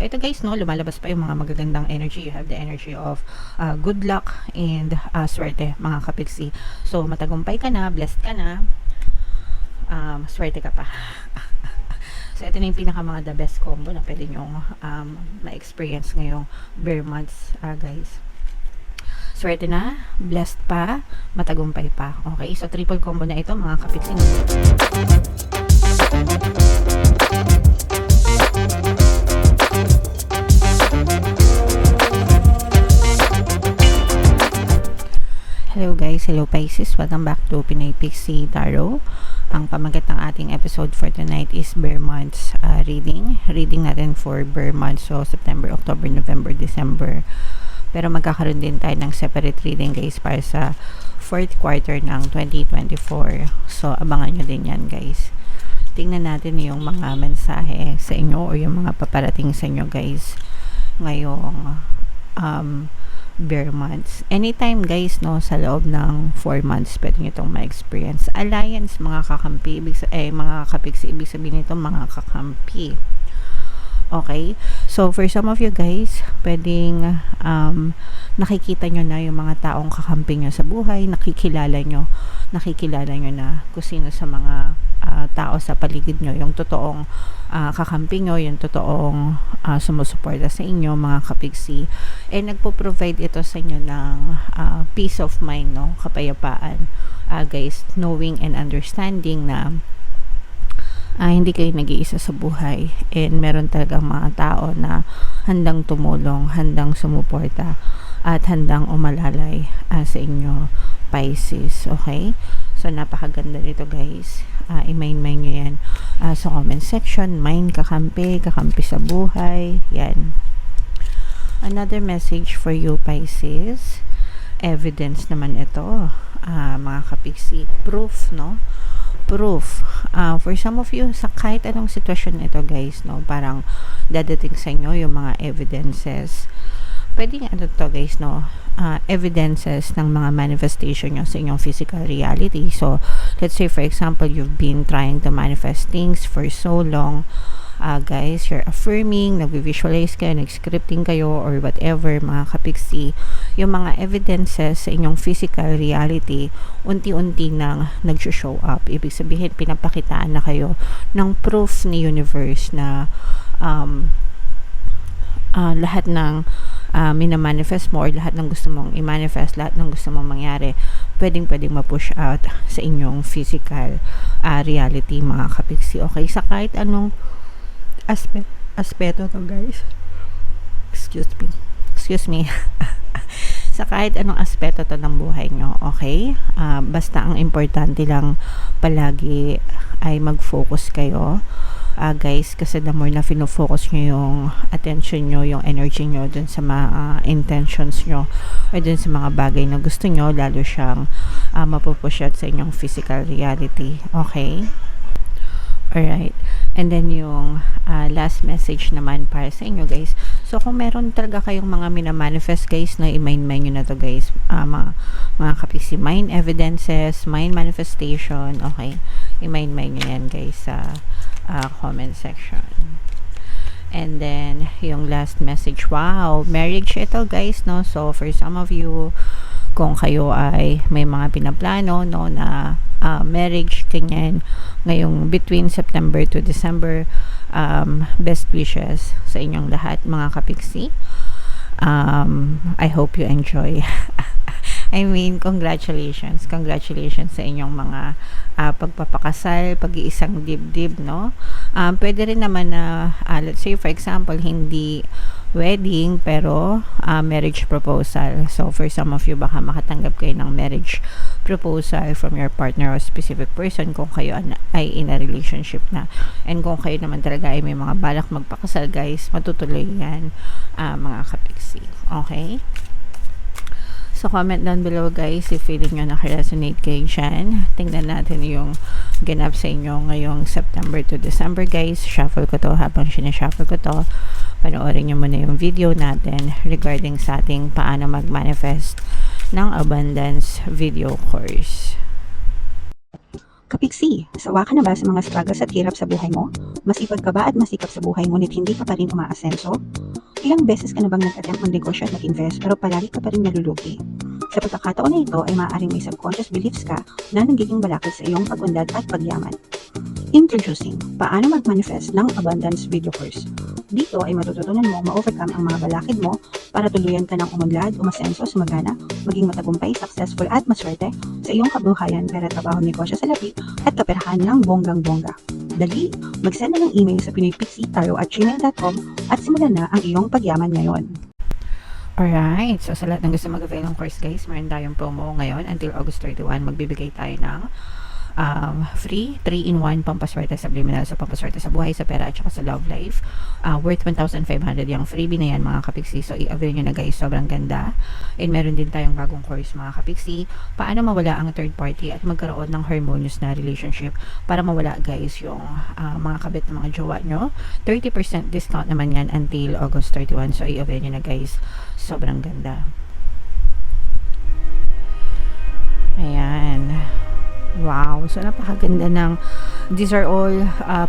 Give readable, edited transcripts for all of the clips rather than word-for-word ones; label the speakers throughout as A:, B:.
A: Ito guys, no, lumalabas pa yung mga magagandang energy. You have the energy of good luck and swerte, mga kapiksi. So, matagumpay ka na, blessed ka na, swerte ka pa. So, ito na yung pinaka mga the best combo na pwede nyong ma-experience ngayong bear months, guys. Swerte na, blessed pa, matagumpay pa. Okay, so triple combo na ito, mga kapiksi. Hello guys, hello Pisces, welcome back to Pinay Pixie Tarot. Ang pamagat ng ating episode for tonight is Bear Months reading. Reading natin for Bear Months, so September, October, November, December. Pero magkakaroon din tayo ng separate reading guys para sa fourth quarter ng 2024. So abangan nyo din yan guys. Tingnan natin yung mga mensahe sa inyo o yung mga paparating sa inyo guys ngayong Bear months. Anytime guys, no, sa loob ng 4 months pwede nyo itong ma-experience. Alliance, mga kakampi, mga kapiksi, ibig sabihin nito mga kakampi. Okay? So, for some of you guys, pwedeng nakikita nyo na yung mga taong kakampi nyo sa buhay, nakikilala nyo na kung sino sa mga tao sa paligid nyo, yung totoong kakampi nyo, yung totoong sumusuporta sa inyo, mga kapiksi. Nagpo-provide ito sa inyo ng peace of mind, no? Kapayapaan, guys, knowing and understanding na hindi kayo nag-iisa sa buhay, and meron talagang mga tao na handang tumulong, handang sumuporta, at handang umalalay sa inyo, Pisces. Okay? So, napakaganda nito guys. I-mind nyo yan sa comment section. Mind kakampi sa buhay. Yan. Another message for you, Pisces. Evidence naman ito, mga kapiksi. Proof, no? Proof. For some of you, sa kahit anong sitwasyon ito guys, no? Parang dadating sa inyo yung mga evidences. Pwedeng ano to guys, no? Evidences ng mga manifestation nyo sa inyong physical reality. So, let's say for example, you've been trying to manifest things for so long. Guys, you're affirming, nag-visualize kayo, nag-scripting kayo, or whatever, mga kapiksi. Yung mga evidences sa inyong physical reality, unti-unti nang nag-show up. Ibig sabihin, pinapakitaan na kayo ng proof ni universe na lahat ng minamanifest mo or lahat ng gusto mong i-manifest, lahat ng gusto mong mangyari, pwedeng ma-push out sa inyong physical reality, mga kapiksi. Okay, sa kahit anong aspeto to guys. Excuse me. Sa kahit anong aspeto to ng buhay nyo, okay? Basta ang importante lang palagi ay mag-focus kayo. Guys, kasi the more na fino-focus nyo yung attention nyo, yung energy nyo dun sa mga intentions nyo or dun sa mga bagay na gusto nyo, lalo siyang mapupush out sa inyong physical reality. Okay? Alright. And then yung last message naman para sa inyo guys. So kung meron talaga kayong mga minamanifest guys, na i-mind nyo na to guys. Mga kapisi, mind evidences, mind manifestation. Okay. I-mind nyo yan guys sa comment section. And then yung last message, wow, marriage ito guys, no? So for some of you, kung kayo ay may mga pinaplano, no, na marriage, ganyan, ngayong between September to December, best wishes sa inyong lahat, mga kapiksi. I hope you enjoy. I mean, congratulations sa inyong mga pagpapakasal, pag-iisang dibdib, no? Pwede rin naman na, let's say for example, hindi wedding, pero marriage proposal. So, for some of you, baka makatanggap kayo ng marriage proposal from your partner or specific person kung kayo ay in a relationship na. And kung kayo naman talaga ay may mga balak magpakasal, guys, matutuloy yan, mga kapiksi. Okay? So, comment down below guys if feeling nyo nakaresonate kayo dyan. Tingnan natin yung ganap sa inyo ngayong September to December guys. Shuffle ko to. Habang sinashuffle ko to, panoorin nyo muna yung video natin regarding sa ating paano mag-manifest ng abundance video course.
B: Kapiksi, sawa ka na ba sa mga struggles at hirap sa buhay mo? Masipag ka ba at masikap sa buhay ngunit hindi ka pa rin umaasenso? Ilang beses ka na bang nag-attempt mag-negosyo at mag-invest pero palagi ka pa rin nalulugi? Sa pagkakataon na ito ay maaaring may subconscious beliefs ka na nagiging balakid sa iyong pag-unlad at pagyaman. Introducing, paano mag-manifest ng abundance video course. Dito ay matututunan mo ma-overcome ang mga balakid mo para tuluyan ka ng umunlad, umasenso, sumagana, maging matagumpay, successful at maswerte sa iyong kabuhayan, pera, trabaho, negosyo sa lapi at kaperahan ng bonggang-bongga. Dali, mag-send na ng email sa pinoypixitaro@gmail.com at simulan na ang iyong pagyaman ngayon.
A: Alright, so sa lahat ng gusto mag-avail ng course guys, meron tayong promo ngayon until August 31. Magbibigay tayo ng free 3-in-1 pampaswerte subliminal, so pampaswerte sa buhay, sa pera at saka sa love life, worth 1,500 yung freebie na yan mga kapiksi. So i-avail nyo na guys, sobrang ganda. And meron din tayong bagong course mga kapiksi, paano mawala ang third party at magkaroon ng harmonious na relationship para mawala guys yung mga kabit ng mga jowa nyo. 30% discount naman yan until August 31. So i-avail nyo na guys, sobrang ganda. Ayan. Wow, so napakaganda ng, these are all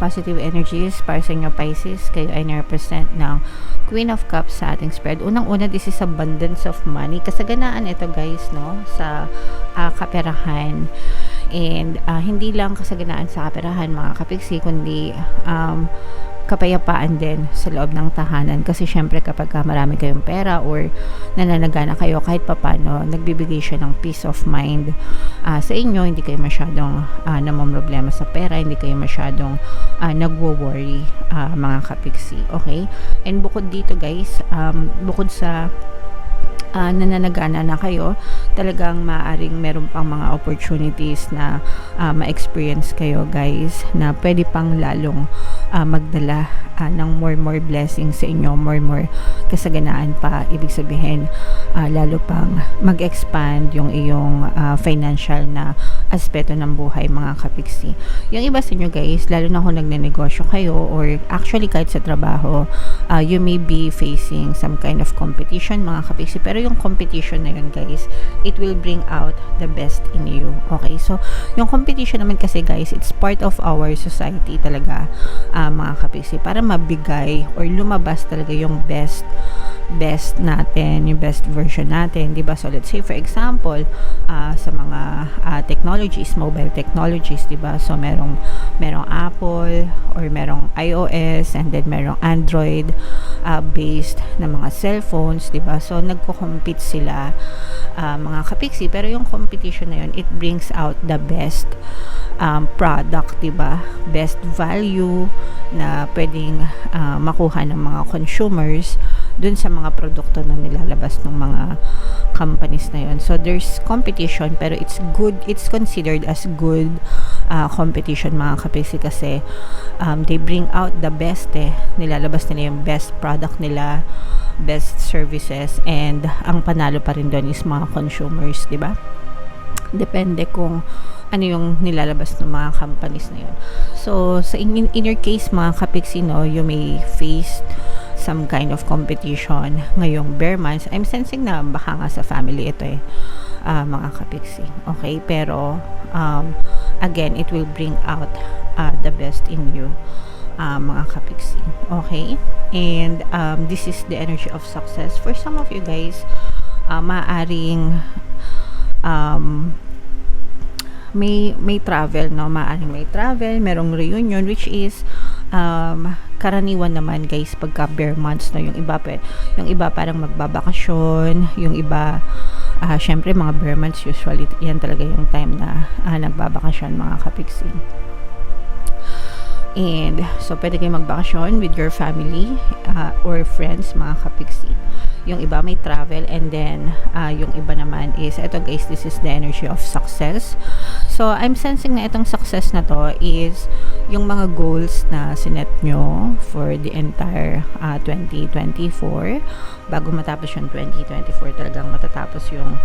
A: positive energies para sa inyo Pisces. Kayo ay na-represent ng Queen of Cups sa ating spread. Unang-una, this is abundance of money. Kasaganaan ito guys, no, sa kaperahan. And hindi lang kasaganaan sa kaperahan mga kapiksi, kundi kapayapaan din sa loob ng tahanan, kasi syempre kapag marami kayong pera or nananagana kayo, kahit papano nagbibigay siya ng peace of mind sa inyo. Hindi kayo masyadong namamroblema sa pera, hindi kayo masyadong nagwo-worry mga kapiksi, okay? And bukod dito guys, bukod sa nananagana na kayo, talagang maaaring meron pang mga opportunities na ma-experience kayo guys, na pwede pang lalong magdala ng more blessings sa inyo, more kasaganaan pa. Ibig sabihin, lalo pang mag-expand yung iyong financial na aspeto ng buhay mga kapiksi. Yung iba sa inyo guys, lalo na kung nagnenegosyo kayo or actually kahit sa trabaho, you may be facing some kind of competition mga kapiksi, pero yung competition na yun guys, it will bring out the best in you, okay? So yung competition naman kasi guys, it's part of our society talaga mga kapiksi, para mabigay or lumabas talaga yung best natin, yung best version natin, di ba? So let's say for example, sa mga technologies, mobile technologies, di ba? So merong Apple or merong iOS, and then merong Android based na mga cellphones, di ba? So nagko-compete sila mga kapiksi, pero yung competition na yun, it brings out the best product, di ba? Best value na pwedeng makuha ng mga consumers dun sa mga produkto na nilalabas ng mga companies na yun. So there's competition, pero it's good, it's considered as good competition mga kapiksi, kasi they bring out the best, nilalabas nila yung best product nila, best services, and ang panalo pa rin doon is mga consumers, di ba? Depende kung ano yung nilalabas ng mga companies na yun. So sa in your case mga kapiksi, no, you may face some kind of competition ngayong bear months. I'm sensing na baka nga sa family ito mga kapiksi, okay? Pero again, it will bring out the best in you mga kapiksi, okay? And this is the energy of success for some of you guys. Maaring may travel, no? Maaring may travel, merong reunion, which is karaniwan naman guys pagka bear months, no? Yung iba parang magbabakasyon, yung iba syempre mga bear months, usually yan talaga yung time na nagbabakasyon mga kapiksi. And so pwede kayo magbakasyon with your family or friends mga kapiksi. Yung iba may travel, and then yung iba naman is, eto guys, this is the energy of success. So I'm sensing na itong success na to is yung mga goals na sinet nyo for the entire 2024. Bago matapos yung 2024, talagang matatapos yung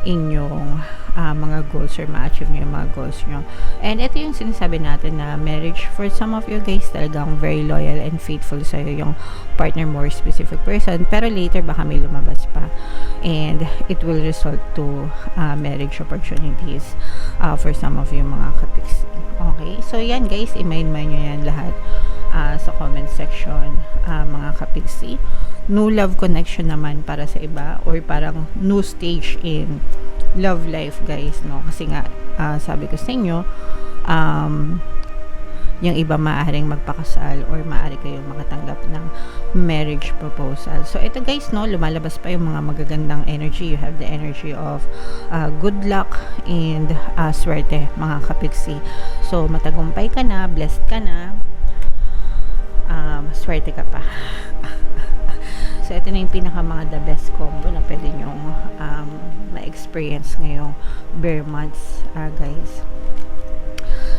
A: inyong mga goals, or ma-achieve nyo yung mga goals nyo. And ito yung sinasabi natin na marriage, for some of you guys, talagang very loyal and faithful sa'yo yung partner, more specific person, pero later baka may lumabas pa and it will result to marriage opportunities. for some of you mga kapiksi. Okay, so yan guys, i-mind nyo yan lahat sa comment section, mga kapiksi. New love connection naman para sa iba, or parang new stage in love life guys, no? Kasi nga sabi ko sa inyo, yung iba maaaring magpakasal or maaari kayong makatanggap ng marriage proposal. So ito guys, no, lumalabas pa yung mga magagandang energy. You have the energy of good luck and swerte mga kapiksi. So matagumpay ka na, blessed ka na, swerte ka pa. So ito na yung pinaka mga the best combo na pwede nyong ma-experience ngayong bear months guys.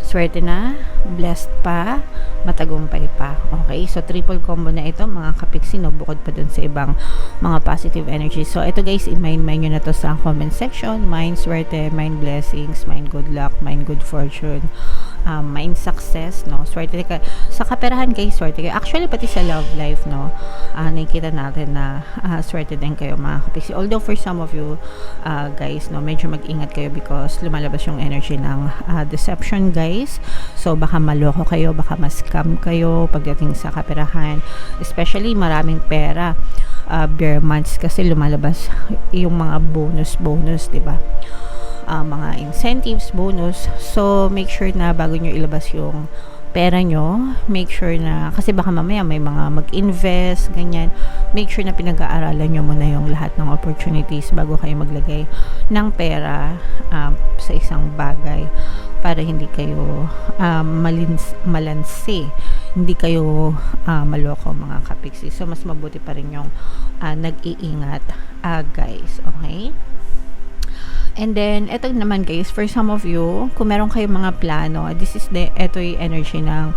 A: Swerte na, blessed pa, matagumpay pa. Okay, so triple combo na ito mga kapiksi, no, bukod pa dun sa ibang mga positive energy. So ito guys, i-mind nyo na to sa comment section. Mind swerte, mind blessings, mind good luck, mind good fortune, mind success, no. Swerte ka sa kaperahan guys, swerte kayo. Actually pati sa love life, no, nakikita natin na swerte din kayo mga kapiksi. Although for some of you guys, no, medyo mag-ingat kayo because lumalabas yung energy ng deception guys. So baka maloko kayo, baka ma-scam kayo pagdating sa kaperahan, especially maraming pera bear months kasi lumalabas yung mga bonus, diba? Mga incentives, bonus. So make sure na bago nyo ilabas yung pera nyo, make sure na, kasi baka mamaya may mga mag-invest, ganyan, make sure na pinag-aaralan nyo muna yung lahat ng opportunities bago kayo maglagay ng pera sa isang bagay para hindi kayo malansi, hindi kayo maloko mga kapiksi. So mas mabuti pa rin yung nag-iingat guys, okay? And then, eto naman guys, for some of you, kung meron kayong mga plano, ito yung energy ng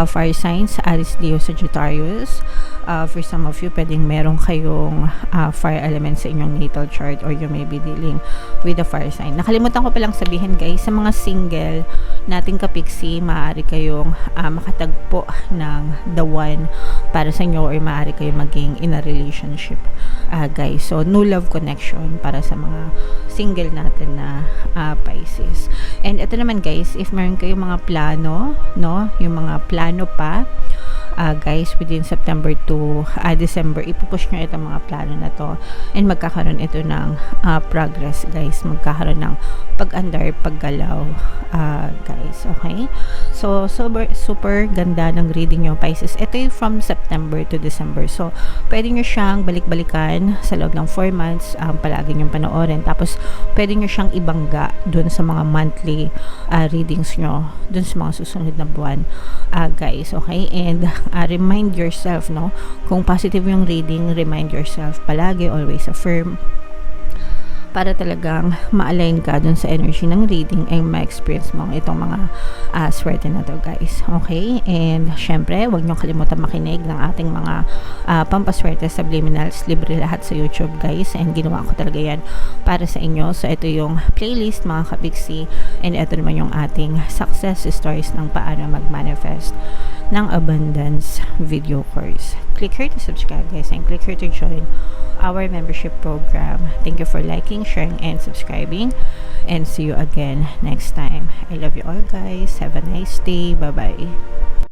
A: fire signs, Aries, Leo, Sagittarius. For some of you, pwedeng meron kayong fire element sa inyong natal chart, or you may be dealing with a fire sign. Nakalimutan ko palang sabihin guys, sa mga single nating kapiksi, maaari kayong makatagpo ng the one para sa inyo, or maaari kayong maging in a relationship guys. So, new love connection para sa mga single natin na Pisces. And ito naman guys, if meron kayong mga plano, no, yung mga plano pa guys, within September to December, ipupush nyo itong mga plano na to, and magkakaroon ito ng progress guys, magkakaroon ng pag-andar, paggalaw guys, okay? So super ganda ng reading nyo Pisces. Ito yung from September to December, so pwede nyo siyang balik-balikan sa loob ng 4 months, palagi nyo panoorin, tapos pwede nyo siyang ibangga dun sa mga monthly readings nyo dun sa mga susunod na buwan guys, okay? And remind yourself, no, kung positive yung reading, remind yourself palagi, always affirm, para talagang ma-align ka dun sa energy ng reading ay ma-experience mo itong mga swerte na to guys, okay? And syempre, huwag nyo kalimutan makinig ng ating mga pampaswerte subliminals, libre lahat sa YouTube guys, and ginawa ko talaga yan para sa inyo. So ito yung playlist mga kapiksi, and ito naman yung ating success stories ng paano mag-manifest ng abundance video course. Click here to subscribe guys, and click here to join our membership program. Thank you for liking, sharing, and subscribing, and see you again next time. I love you all guys. Have a nice day. Bye bye.